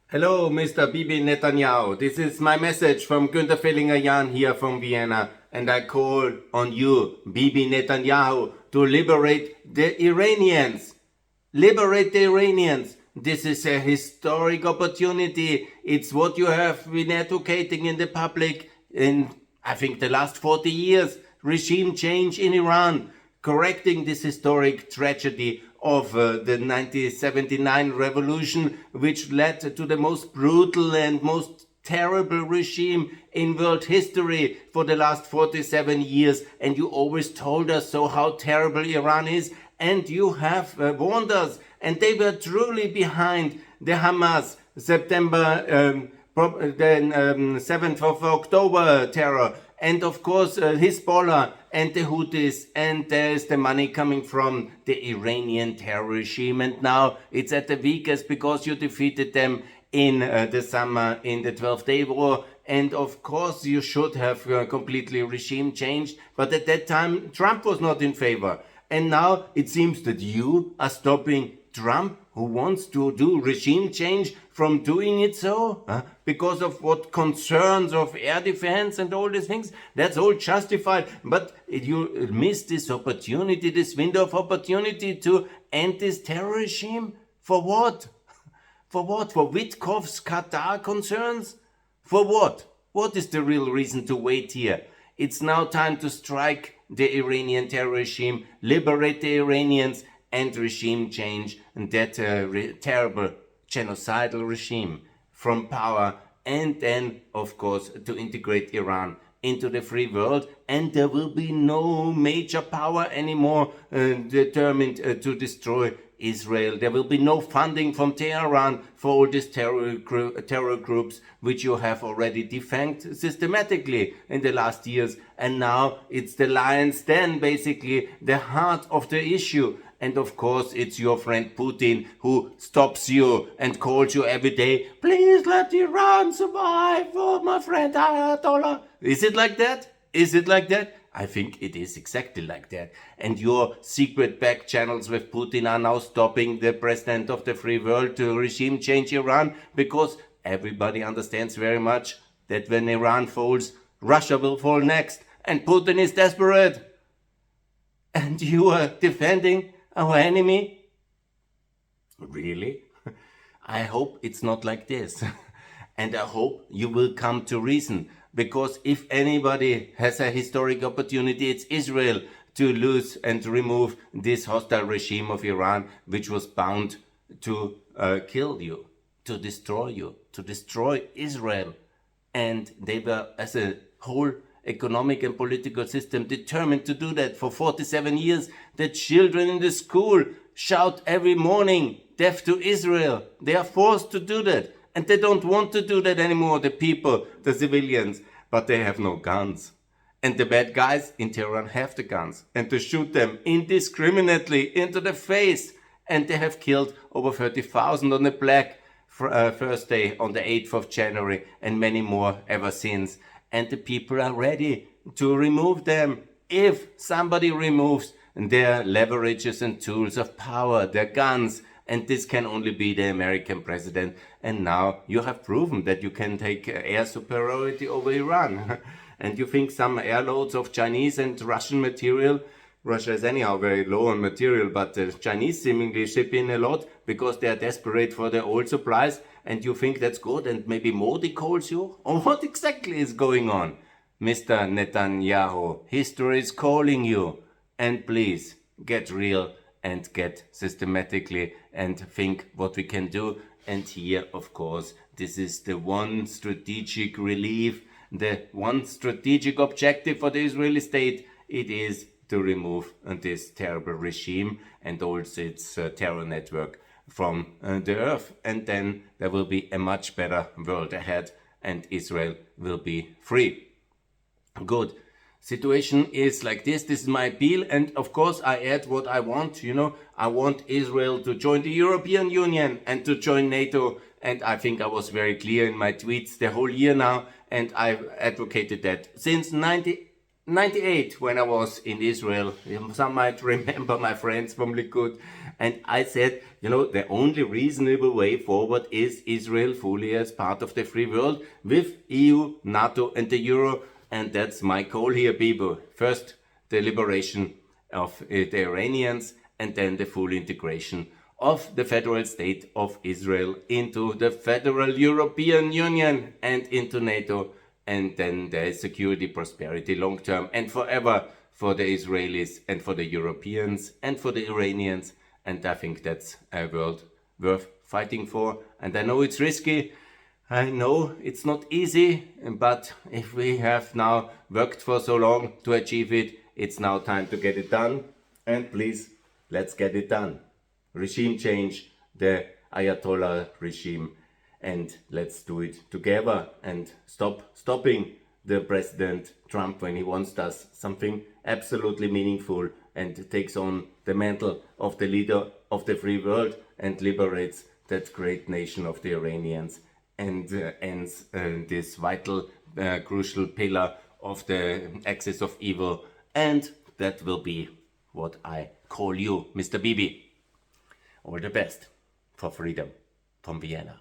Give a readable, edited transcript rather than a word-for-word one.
Hello, Mr. Bibi Netanyahu. This is my message from Günter Fellinger-Jahn here from Vienna, and I call on you, Bibi Netanyahu, to liberate the Iranians. Liberate the Iranians. This is a historic opportunity. It's what you have been advocating in the public in, I think, the last 40 years. Regime change in Iran, correcting this historic tragedy of the 1979 revolution, which led to the most brutal and most terrible regime in world history for the last 47 years. And you always told us so how terrible Iran is, and you have warned us. And they were truly behind the Hamas September, then 7th of October terror, and of course Hezbollah and the Houthis, and there's the money coming from the Iranian terror regime, and now it's at the weakest because you defeated them in the summer in the 12-day war. And of course you should have completely regime changed, but at that time Trump was not in favor. And now it seems that you are stopping Trump, who wants to do regime change, from doing it so? Because of what concerns of air defense and all these things? That's all justified. But you missed this opportunity, this window of opportunity to end this terror regime? For what? For what? For Witkoff's Qatar concerns? For what? What is the real reason to wait here? It's now time to strike the Iranian terror regime, liberate the Iranians, and regime change that terrible genocidal regime from power, and then, of course, to integrate Iran into the free world. And there will be no major power anymore determined to destroy Israel. There will be no funding from Tehran for all these terror groups which you have already defanged systematically in the last years. And now it's the lion's den, basically the heart of the issue. And of course, it's your friend Putin who stops you and calls you every day, please let Iran survive, oh my friend Ayatollah. Is it like that? Is it like that? I think it is exactly like that. And your secret back channels with Putin are now stopping the president of the free world to regime change Iran, because everybody understands very much that when Iran falls, Russia will fall next. And Putin is desperate. And you are defending our enemy? Really? I hope it's not like this. And I hope you will come to reason. Because if anybody has a historic opportunity, it's Israel to lose and remove this hostile regime of Iran, which was bound to kill you, to destroy Israel. And they were, as a whole economic and political system, determined to do that for 47 years. The children in the school shout every morning, death to Israel. They are forced to do that. And they don't want to do that anymore, the people, the civilians. But they have no guns. And the bad guys in Tehran have the guns. And to shoot them indiscriminately into the face. And they have killed over 30,000 on the Black Thursday on the 8th of January, and many more ever since. And the people are ready to remove them if somebody removes their leverages and tools of power, their guns. And this can only be the American president. And now you have proven that you can take air superiority over Iran. And you think some airloads of Chinese and Russian material, Russia is anyhow very low on material, but the Chinese seemingly ship in a lot because they are desperate for their oil supplies, and you think that's good, and maybe Modi calls you? Or what exactly is going on? Mr. Netanyahu, history is calling you. And please, get real and get systematically and think what we can do. And here, of course, this is the one strategic relief, the one strategic objective for the Israeli state. It is to remove this terrible regime and also its terror network from the earth. And then there will be a much better world ahead, and Israel will be free. Good. Situation is like this. This is my appeal. And of course, I add what I want. I want Israel to join the European Union and to join NATO. And I think I was very clear in my tweets the whole year now. And I've advocated that since 1998, when I was in Israel. Some might remember my friends from Likud And I said, the only reasonable way forward is Israel fully as part of the free world with EU, NATO and the Euro. And that's my call here, people. First, the liberation of the Iranians, and then the full integration of the federal state of Israel into the federal European Union and into NATO, and then the security, prosperity, long term and forever for the Israelis and for the Europeans and for the Iranians. And I think that's a world worth fighting for. And I know it's risky. I know it's not easy, but if we have now worked for so long to achieve it, it's now time to get it done. And please, let's get it done. Regime change, the Ayatollah regime, and let's do it together and stopping the President Trump when he wants does something absolutely meaningful and takes on the mantle of the leader of the free world and liberates that great nation of the Iranians and ends this vital, crucial pillar of the axis of evil. And that will be what I call you, Mr. Bibi. All the best for freedom from Vienna.